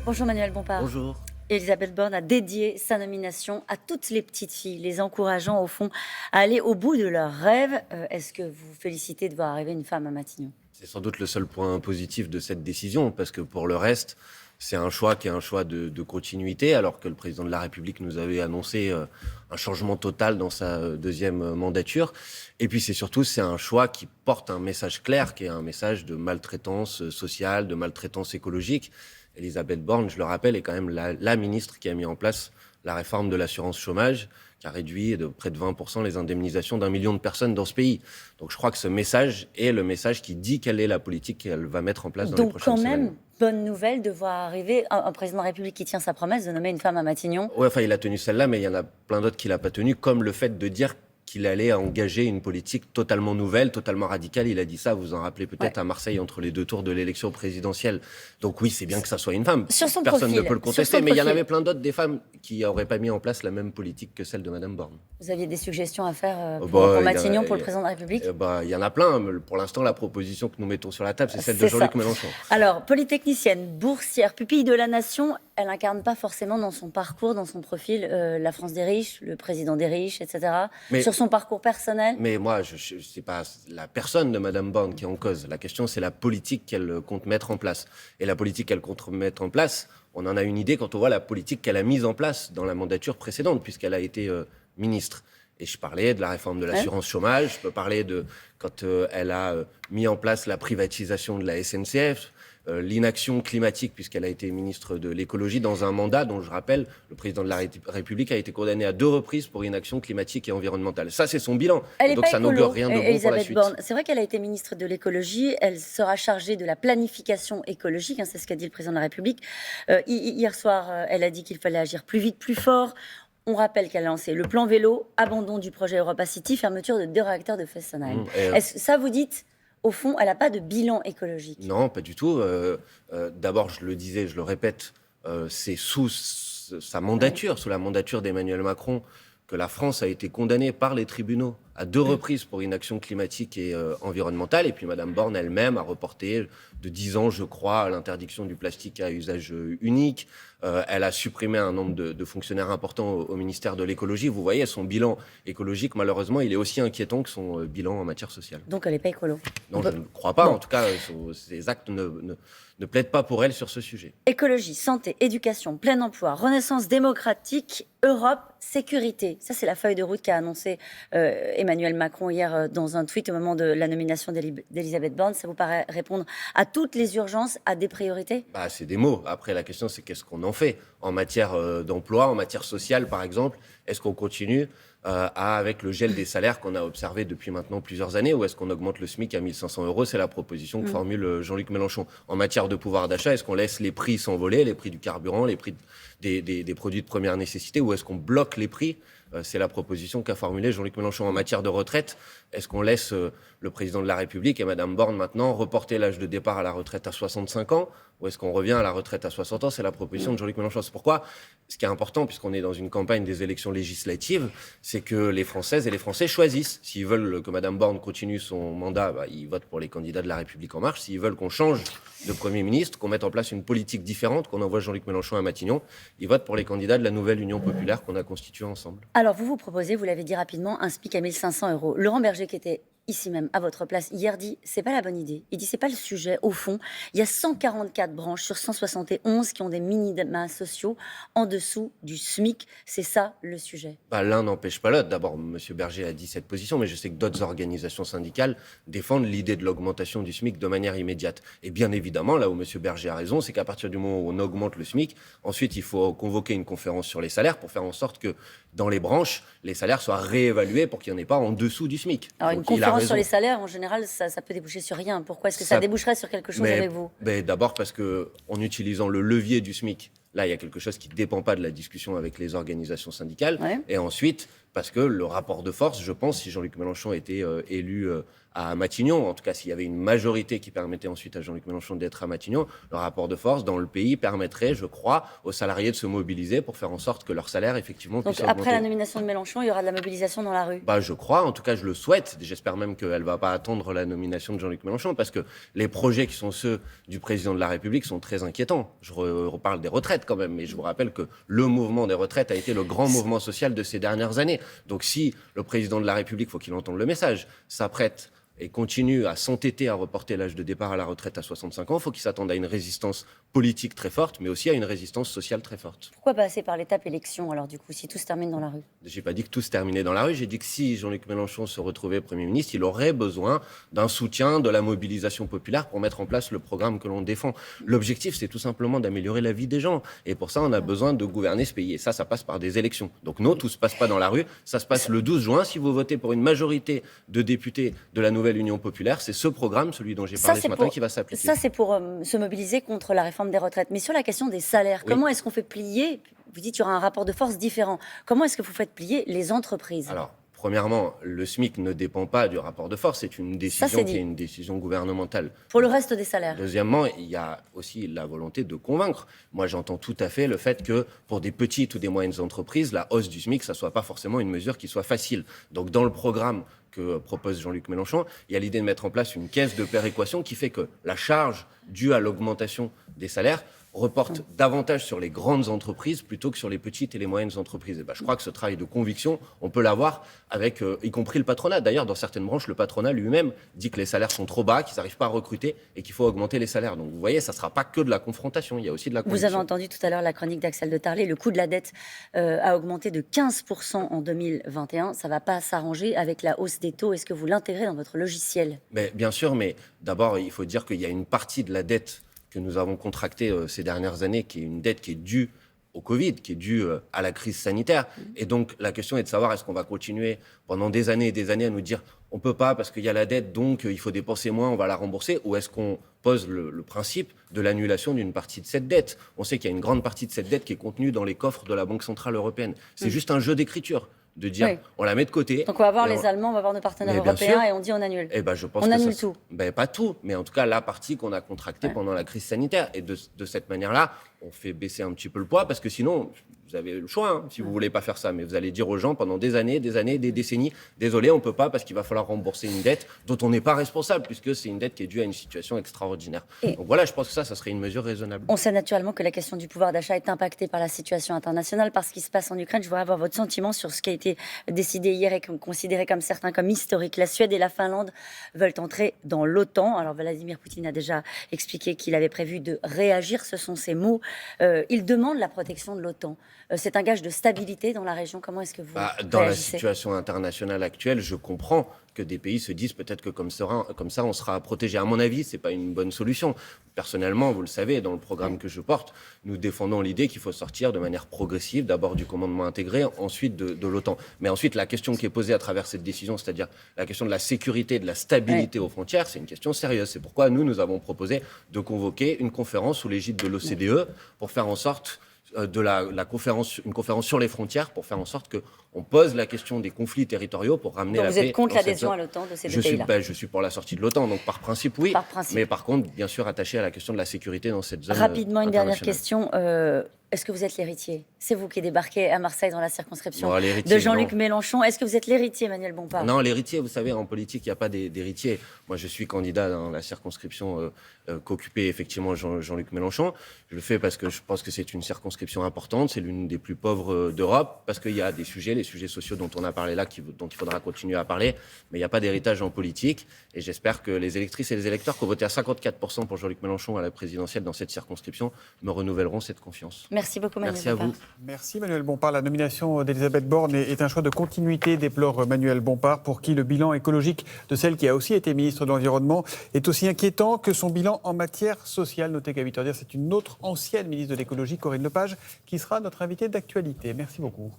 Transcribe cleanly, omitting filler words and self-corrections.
Bonjour Manuel Bompard. Bonjour. Elisabeth Borne a dédié sa nomination à toutes les petites filles, les encourageant au fond à aller au bout de leurs rêves. Est-ce que vous vous félicitez de voir arriver une femme à Matignon ? C'est sans doute le seul point positif de cette décision, parce que pour le reste, c'est un choix qui est un choix de continuité, alors que le président de la République nous avait annoncé un changement total dans sa deuxième mandature. Et puis c'est un choix qui porte un message clair, qui est un message de maltraitance sociale, de maltraitance écologique. Elisabeth Borne, je le rappelle, est quand même la ministre qui a mis en place la réforme de l'assurance chômage, qui a réduit de près de 20% les indemnisations d'1 million de personnes dans ce pays. Donc je crois que ce message est le message qui dit quelle est la politique qu'elle va mettre en place dans les prochaines semaines. Donc quand même, bonne nouvelle de voir arriver un président de la République qui tient sa promesse de nommer une femme à Matignon. Oui, enfin il a tenu celle-là, mais il y en a plein d'autres qu'il n'a pas tenu, comme le fait de dire qu'il allait engager une politique totalement nouvelle, totalement radicale. Il a dit ça, vous vous en rappelez peut-être, à Marseille, entre les deux tours de l'élection présidentielle. Donc oui, c'est bien que ça soit une femme. Personne ne peut le contester, mais il y en avait plein d'autres, des femmes qui n'auraient pas mis en place la même politique que celle de Madame Borne. Vous aviez des suggestions à faire pour Matignon, pour le président de la République ? Il y en a plein. Mais pour l'instant, la proposition que nous mettons sur la table, c'est celle de Jean-Luc Mélenchon. Alors, polytechnicienne, boursière, pupille de la nation, elle n'incarne pas forcément dans son parcours, dans son profil, la France des riches, le président des riches, etc. Sur son parcours personnel. Mais moi, c'est pas la personne de Madame Borne qui est en cause. La question, c'est la politique qu'elle compte mettre en place. Et la politique qu'elle compte mettre en place, on en a une idée quand on voit la politique qu'elle a mise en place dans la mandature précédente, puisqu'elle a été ministre. Et je parlais de la réforme de l'assurance chômage, je peux parler de quand elle a mis en place la privatisation de la SNCF, l'inaction climatique, puisqu'elle a été ministre de l'écologie dans un mandat dont, je rappelle, le président de la République a été condamné à 2 reprises pour inaction climatique et environnementale. Ça, c'est son bilan. Donc ça n'augure rien de bon pour la suite. Borne. C'est vrai qu'elle a été ministre de l'écologie, elle sera chargée de la planification écologique, c'est ce qu'a dit le président de la République. Hier soir, elle a dit qu'il fallait agir plus vite, plus fort. On rappelle qu'elle a lancé le plan vélo, abandon du projet Europa City, fermeture de 2 réacteurs de Fessenheim. Ça, vous dites, au fond, elle n'a pas de bilan écologique? Non, pas du tout. D'abord, je le disais, je le répète, c'est sous sa mandature, sous la mandature d'Emmanuel Macron, que la France a été condamnée par les tribunaux à 2 reprises pour inaction climatique et environnementale. Et puis Madame Borne elle-même a reporté de 10 ans, je crois, l'interdiction du plastique à usage unique. Elle a supprimé un nombre de fonctionnaires importants au ministère de l'écologie. Vous voyez, son bilan écologique, malheureusement, il est aussi inquiétant que son bilan en matière sociale. Donc elle n'est pas écolo? Non, je ne crois pas. En tout cas, ses actes ne plaident pas pour elle sur ce sujet. Écologie, santé, éducation, plein emploi, renaissance démocratique, Europe, sécurité. Ça, c'est la feuille de route qu'a annoncé Emmanuel Macron hier dans un tweet au moment de la nomination d'Elisabeth Borne. Ça vous paraît répondre à toutes les urgences, à des priorités? C'est des mots. Après, la question, c'est qu'est-ce qu'on en fait en matière d'emploi, en matière sociale, par exemple. Est-ce qu'on continue avec le gel des salaires qu'on a observé depuis maintenant plusieurs années, ou est-ce qu'on augmente le SMIC à 1 500 €? C'est la proposition que formule Jean-Luc Mélenchon. En matière de pouvoir d'achat, est-ce qu'on laisse les prix s'envoler, les prix du carburant, les prix des produits de première nécessité, ou est-ce qu'on bloque les prix? C'est la proposition qu'a formulée Jean-Luc Mélenchon. En matière de retraite, est-ce qu'on laisse le président de la République et Madame Borne maintenant reporter l'âge de départ à la retraite à 65 ans, ou est-ce qu'on revient à la retraite à 60 ans? C'est la proposition de Jean-Luc Mélenchon. C'est pourquoi, ce qui est important, puisqu'on est dans une campagne des élections législatives, c'est que les Françaises et les Français choisissent. S'ils veulent que Madame Borne continue son mandat, ils votent pour les candidats de la République En Marche. S'ils veulent qu'on change de Premier ministre, qu'on mette en place une politique différente, qu'on envoie Jean-Luc Mélenchon à Matignon, ils votent pour les candidats de la nouvelle Union populaire qu'on a constituée ensemble. Alors, vous proposez, vous l'avez dit rapidement, un SMIC à 1 500 €. Laurent Berger, qui était ici même, à votre place, hier, dit c'est pas la bonne idée. Il dit c'est pas le sujet. Au fond, il y a 144 branches sur 171 qui ont des minima sociaux en dessous du SMIC. C'est ça le sujet. L'un n'empêche pas l'autre. D'abord, M. Berger a dit cette position, mais je sais que d'autres organisations syndicales défendent l'idée de l'augmentation du SMIC de manière immédiate. Et bien évidemment, là où M. Berger a raison, c'est qu'à partir du moment où on augmente le SMIC, ensuite il faut convoquer une conférence sur les salaires pour faire en sorte que dans les branches, les salaires soient réévalués pour qu'il n'y en ait pas en dessous du SMIC. Alors, une conférence sur les salaires, en général, ça peut déboucher sur rien. Pourquoi est-ce que ça déboucherait sur quelque chose avec vous? D'abord parce qu'en utilisant le levier du SMIC, là, il y a quelque chose qui ne dépend pas de la discussion avec les organisations syndicales. Ouais. Et ensuite, parce que le rapport de force, je pense, si Jean-Luc Mélenchon était élu à Matignon, en tout cas s'il y avait une majorité qui permettait ensuite à Jean-Luc Mélenchon d'être à Matignon, le rapport de force dans le pays permettrait, je crois, aux salariés de se mobiliser pour faire en sorte que leur salaire, effectivement, puisse Donc augmenter. après la nomination de Mélenchon, il y aura de la mobilisation dans la rue. Je crois, en tout cas je le souhaite. J'espère même qu'elle ne va pas attendre la nomination de Jean-Luc Mélenchon, parce que les projets qui sont ceux du président de la République sont très inquiétants. Je reparle des retraites quand même, mais je vous rappelle que le mouvement des retraites a été le grand mouvement social de ces dernières années. Donc si le président de la République, il faut qu'il entende le message, s'apprête et continue à s'entêter à reporter l'âge de départ à la retraite à 65 ans, il faut qu'il s'attende à une résistance politique très forte, mais aussi à une résistance sociale très forte. Pourquoi passer par l'étape élection, alors, du coup, si tout se termine dans la rue? Je n'ai pas dit que tout se terminait dans la rue, j'ai dit que si Jean-Luc Mélenchon se retrouvait Premier ministre, il aurait besoin d'un soutien, de la mobilisation populaire pour mettre en place le programme que l'on défend. L'objectif, c'est tout simplement d'améliorer la vie des gens. Et pour ça, on a besoin de gouverner ce pays. Et ça passe par des élections. Donc non, tout ne se passe pas dans la rue. Ça se passe le 12 juin. Si vous votez pour une majorité de députés de la nouvelle Union populaire, c'est ce programme, celui dont j'ai parlé ce matin, qui va s'appliquer. Ça, c'est pour se mobiliser contre la réforme des retraites. Mais sur la question des salaires, comment est-ce qu'on fait plier? Vous dites qu'il y aura un rapport de force différent. Comment est-ce que vous faites plier les entreprises? Alors, premièrement, le SMIC ne dépend pas du rapport de force. C'est une décision qui est une décision gouvernementale. Pour le reste des salaires. Deuxièmement, il y a aussi la volonté de convaincre. Moi, j'entends tout à fait le fait que pour des petites ou des moyennes entreprises, la hausse du SMIC, ça ne soit pas forcément une mesure qui soit facile. Donc, dans le programme que propose Jean-Luc Mélenchon, il y a l'idée de mettre en place une caisse de péréquation qui fait que la charge due à l'augmentation des salaires reporte davantage sur les grandes entreprises plutôt que sur les petites et les moyennes entreprises. Et je crois que ce travail de conviction, on peut l'avoir avec, y compris le patronat. D'ailleurs, dans certaines branches, le patronat lui-même dit que les salaires sont trop bas, qu'ils n'arrivent pas à recruter et qu'il faut augmenter les salaires. Donc vous voyez, ça ne sera pas que de la confrontation, il y a aussi de la conviction. Vous avez entendu tout à l'heure la chronique d'Axel de Tarlé, le coût de la dette a augmenté de 15% en 2021. Ça ne va pas s'arranger avec la hausse des taux. Est-ce que vous l'intégrez dans votre logiciel? Bien sûr, mais d'abord, il faut dire qu'il y a une partie de la dette que nous avons contractée ces dernières années, qui est une dette qui est due au Covid, qui est due à la crise sanitaire. Et donc, la question est de savoir, est-ce qu'on va continuer pendant des années et des années à nous dire on ne peut pas parce qu'il y a la dette, donc il faut dépenser moins, on va la rembourser, ou est-ce qu'on pose le principe de l'annulation d'une partie de cette dette? On sait qu'il y a une grande partie de cette dette qui est contenue dans les coffres de la Banque Centrale Européenne. C'est juste un jeu d'écriture de dire on la met de côté. Donc on va voir les Allemands, on va voir nos partenaires européens et on dit on annule. Je pense on annule tout. Pas tout, mais en tout cas la partie qu'on a contractée pendant la crise sanitaire. Et de cette manière-là, on fait baisser un petit peu le poids parce que sinon, vous avez le choix si vous voulez pas faire ça, mais vous allez dire aux gens pendant des années, des décennies, désolé, on peut pas parce qu'il va falloir rembourser une dette dont on n'est pas responsable puisque c'est une dette qui est due à une situation extraordinaire. Donc voilà, je pense que ça serait une mesure raisonnable. On sait naturellement que la question du pouvoir d'achat est impactée par la situation internationale, par ce qui se passe en Ukraine. Je voudrais avoir votre sentiment sur ce qui a été décidé hier et considéré comme certains comme historique. La Suède et la Finlande veulent entrer dans l'OTAN. Alors Vladimir Poutine a déjà expliqué qu'il avait prévu de réagir, ce sont ses mots. Il demande la protection de l'OTAN. C'est un gage de stabilité dans la région. Comment est-ce que vous dans réagissez? La situation internationale actuelle, je comprends que des pays se disent peut-être que comme ça, on sera protégé. À mon avis, ce n'est pas une bonne solution. Personnellement, vous le savez, dans le programme que je porte, nous défendons l'idée qu'il faut sortir de manière progressive, d'abord du commandement intégré, ensuite de l'OTAN. Mais ensuite, la question qui est posée à travers cette décision, c'est-à-dire la question de la sécurité, de la stabilité aux frontières, c'est une question sérieuse. C'est pourquoi nous avons proposé de convoquer une conférence sous l'égide de l'OCDE pour faire en sorte une conférence sur les frontières pour faire en sorte qu'on pose la question des conflits territoriaux pour ramener la paix. Vous êtes contre l'adhésion à l'OTAN de ces deux pays-là? Je suis pour la sortie de l'OTAN, donc par principe, oui. Mais par contre, bien sûr, attaché à la question de la sécurité dans cette zone. Rapidement, une dernière question. Est-ce que vous êtes l'héritier? C'est vous qui débarquez à Marseille dans la circonscription de Jean-Luc Mélenchon. Est-ce que vous êtes l'héritier, Emmanuel Bompard? Non, l'héritier, vous savez, en politique, il n'y a pas d'héritier. Moi, je suis candidat dans la circonscription qu'occupait effectivement Jean-Luc Mélenchon. Je le fais parce que je pense que c'est une circonscription importante, c'est l'une des plus pauvres d'Europe, parce qu'il y a des sujets, les sujets sociaux dont on a parlé là, dont il faudra continuer à parler, mais il n'y a pas d'héritage en politique. Et j'espère que les électrices et les électeurs qui ont voté à 54% pour Jean-Luc Mélenchon à la présidentielle dans cette circonscription me renouvelleront cette confiance. Merci beaucoup, Manuel Bompard. Merci à vous. Merci, Manuel Bompard. La nomination d'Elisabeth Borne est un choix de continuité, déplore Manuel Bompard, pour qui le bilan écologique de celle qui a aussi été ministre de l'Environnement est aussi inquiétant que son bilan en matière sociale. Notez qu'à 8h10, c'est une autre ancienne ministre de l'écologie, Corinne Lepage, qui sera notre invitée d'actualité. Merci beaucoup.